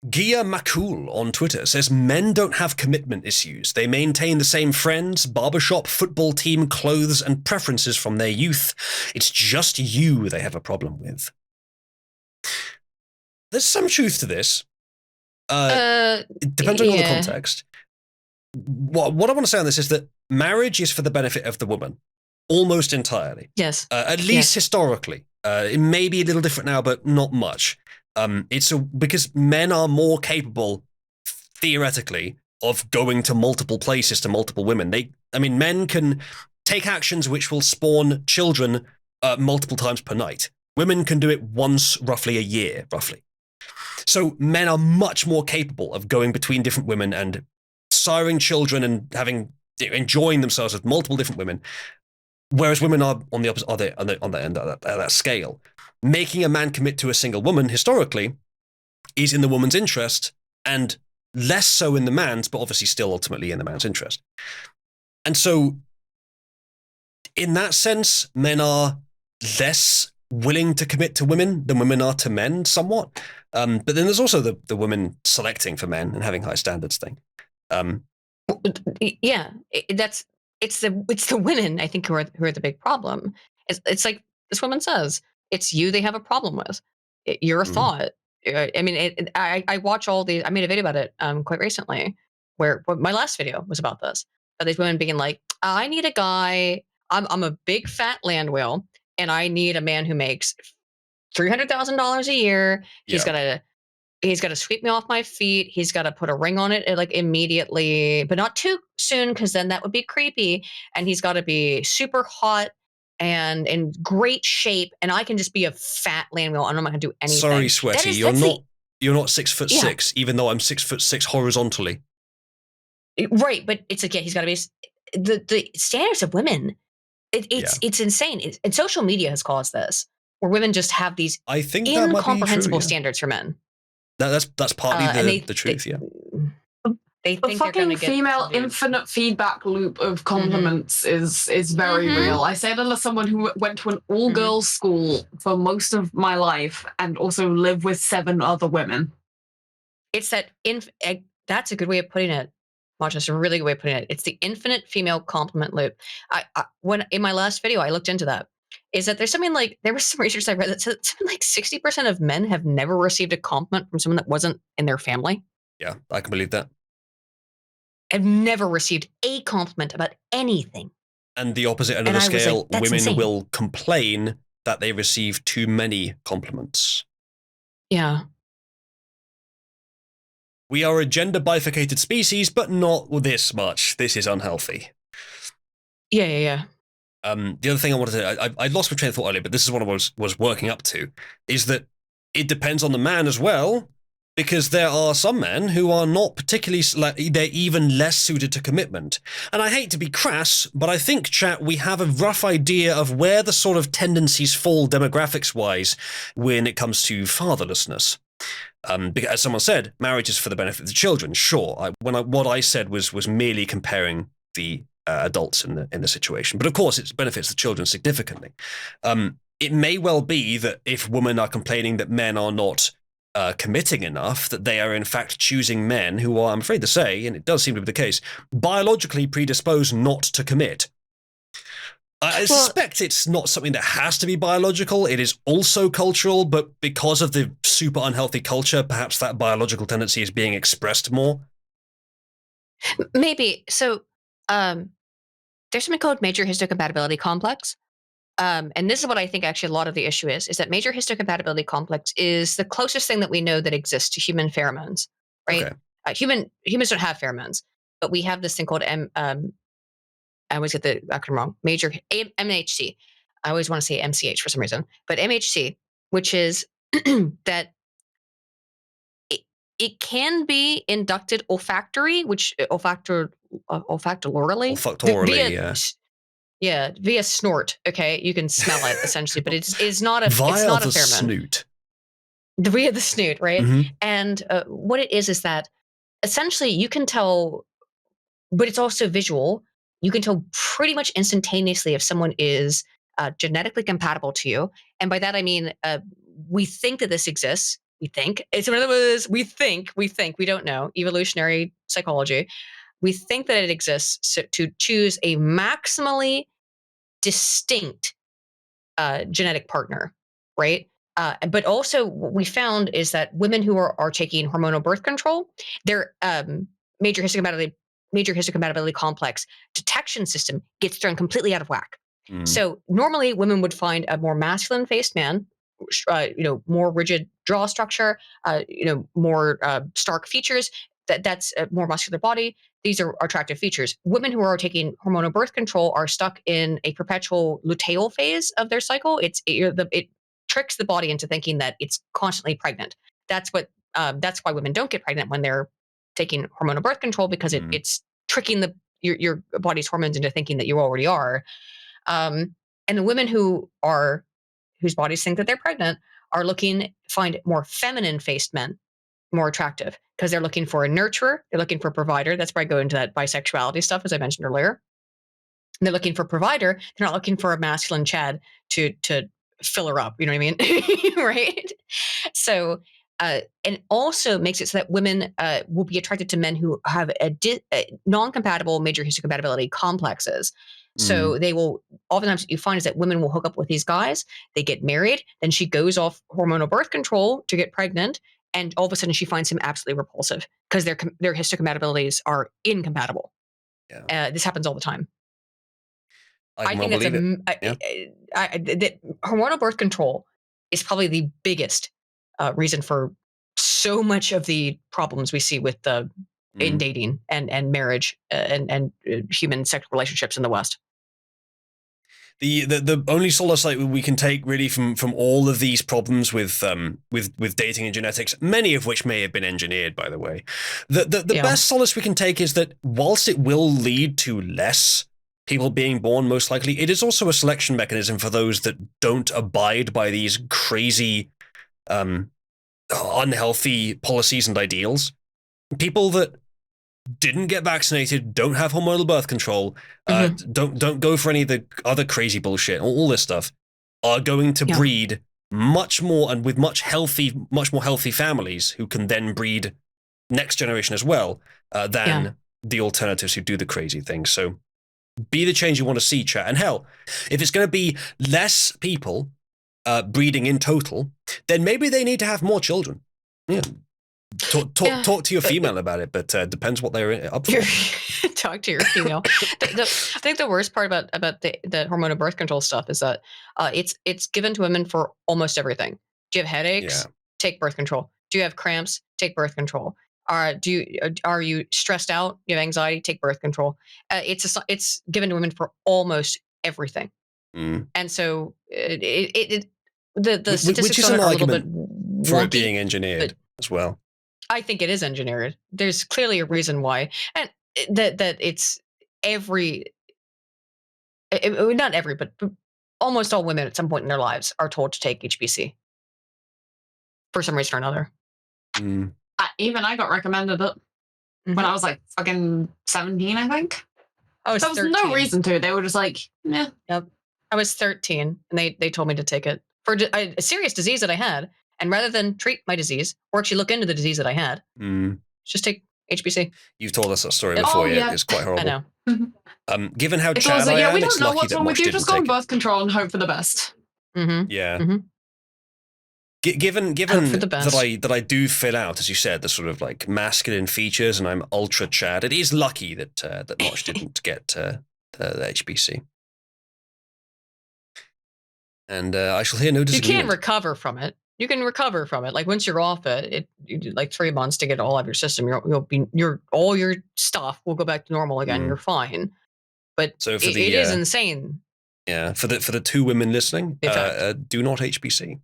Gia Makul on Twitter says men don't have commitment issues. They maintain the same friends, barbershop, football team, clothes, and preferences from their youth. It's just you they have a problem with. There's some truth to this. It depends on the context. What I want to say on this is that marriage is for the benefit of the woman, almost entirely. Yes. At least historically. It may be a little different now, but not much. Because men are more capable, theoretically, of going to multiple places to multiple women. Men can take actions which will spawn children multiple times per night. Women can do it once, roughly a year, roughly. So men are much more capable of going between different women and siring children and enjoying themselves with multiple different women, whereas women are on the opposite, on the end of that scale. Making a man commit to a single woman historically is in the woman's interest and less so in the man's, but obviously still ultimately in the man's interest. And so in that sense, men are less willing to commit to women than women are to men somewhat. But then there's also the women selecting for men and having high standards thing. It's the women, I think, who are the big problem. It's like this woman says, it's you they have a problem with. You're a thought. I watch all these. I made a video about it quite recently, where my last video was about this. About these women being like, I need a guy. I'm a big fat land whale, and I need a man who makes $300,000 a year. He's got to sweep me off my feet. He's got to put a ring on it like immediately, but not too soon because then that would be creepy. And he's got to be super hot and in great shape. And I can just be a fat land whale and I'm not going to do anything. Sorry, Sweaty, you're not 6'6", even though I'm 6'6" horizontally. Right, but it's like he's got to be the standards of women. It's insane. And social media has caused this, where women just have these incomprehensible standards for men. That's partly the truth, yeah. They think the fucking female infinite feedback loop of compliments is very real. I say that as someone who went to an all-girls school for most of my life and also lived with 7 other women. It's that that's a good way of putting it. Motch, that's a really good way of putting it. It's the infinite female compliment loop. When in my last video, I looked into that. Is that there was some research I read that said something like 60% of men have never received a compliment from someone that wasn't in their family. Yeah, I can believe that. I've never received a compliment about anything. And the opposite end of the scale, women will complain that they receive too many compliments. Yeah. We are a gender bifurcated species, but not this much. This is unhealthy. Yeah. The other thing I wanted to, I lost my train of thought earlier, but this is what I was working up to, is that it depends on the man as well, because there are some men who are not particularly, they're even less suited to commitment. And I hate to be crass, but I think, chat, we have a rough idea of where the sort of tendencies fall demographics-wise when it comes to fatherlessness. Because, as someone said, marriage is for the benefit of the children. Sure, what I said was merely comparing the adults in the situation, but of course it benefits the children significantly. It may well be that if women are complaining that men are not committing enough, that they are in fact choosing men who are, I'm afraid to say, and it does seem to be the case, biologically predisposed not to commit. I suspect it's not something that has to be biological. It is also cultural, but because of the super unhealthy culture, perhaps that biological tendency is being expressed more. Maybe. So there's something called major histocompatibility complex. And this is what I think actually a lot of the issue is that major histocompatibility complex is the closest thing that we know that exists to human pheromones, right? Okay. Humans don't have pheromones, but we have this thing called I always get the acronym wrong. Major MHC. I always want to say MCH for some reason, but MHC, which is that it can be inducted olfactorily, via snort. Okay, you can smell it essentially, but it's not a via it's not the a pheromone. Snoot. Via the snoot, right? Mm-hmm. And what it is that essentially you can tell, but it's also visual. You can tell pretty much instantaneously if someone is genetically compatible to you, and by that I mean we think that this exists. We think it's one of those. We think. We don't know. Evolutionary psychology. We think that it exists to choose a maximally distinct genetic partner, right? But also, what we found is that women who are taking hormonal birth control, their major histocompatibility complex detection system gets thrown completely out of whack. So normally, women would find a more masculine-faced man, more rigid jaw structure, more stark features. That's a more muscular body. These are attractive features. Women who are taking hormonal birth control are stuck in a perpetual luteal phase of their cycle. It tricks the body into thinking that it's constantly pregnant. That's why women don't get pregnant when they're taking hormonal birth control, because it's tricking your body's hormones into thinking that you already are. And the women whose bodies think that they're pregnant are find more feminine faced men more attractive, because they're looking for a nurturer, they're looking for a provider. That's where I go into that bisexuality stuff, as I mentioned earlier. And they're looking for a provider. They're not looking for a masculine Chad to fill her up. You know what I mean? Right? So, and also makes it so that women will be attracted to men who have non-compatible major histocompatibility complexes. So they will, oftentimes what you find is that women will hook up with these guys, they get married, then she goes off hormonal birth control to get pregnant, and all of a sudden she finds him absolutely repulsive because their histocompatibilities are incompatible. Yeah. This happens all the time. I think that's that hormonal birth control is probably the biggest reason for so much of the problems we see with in dating and marriage and human sexual relationships in the West. The only solace we can take really from all of these problems with dating and genetics, many of which may have been engineered, by the way, the best solace we can take is that whilst it will lead to less people being born, most likely, it is also a selection mechanism for those that don't abide by these crazy, unhealthy policies and ideals. People that didn't get vaccinated, don't have hormonal birth control, don't go for any of the other crazy bullshit, all this stuff, are going to breed much more and with much more healthy families who can then breed next generation as well than the alternatives who do the crazy things. So be the change you want to see, chat. And hell, if it's going to be less people breeding in total, then maybe they need to have more children. Yeah. Talk to your female about it, but depends what they're up for. Talk to your female. I think the worst part about the hormonal birth control stuff is that it's given to women for almost everything. Do you have headaches? Take birth control. Do you have cramps? Take birth control. Are you stressed out? Do you have anxiety? Take birth control. It's given to women for almost everything. And so the statistics which is an are a little bit argument for it being engineered as well. I think it is engineered. There's clearly a reason why, and that it's not every, but almost all women at some point in their lives are told to take HBC for some reason or another. Even I got recommended it when I was like fucking 17, I think. Oh, there was 13. No reason to. They were just like, yeah. Yep. I was 13, and they told me to take it for a serious disease that I had. And rather than treat my disease or actually look into the disease that I had, just take HBC. You've told us that story before. It's quite horrible. I know. Given how Chad I am, we don't it's know lucky what's that wrong Motch with you. didn't Just go on take birth control and hope for the best. Given that I do fill out, as you said, the sort of like masculine features, and I'm ultra Chad, it is lucky that Motch didn't get the HBC. And I shall hear no disagreement. You can recover from it. You can recover from it. Like once you're off it, like 3 months to get all of your system. All your stuff will go back to normal again. You're fine. But so it is insane. Yeah, for the two women listening, do not HBC.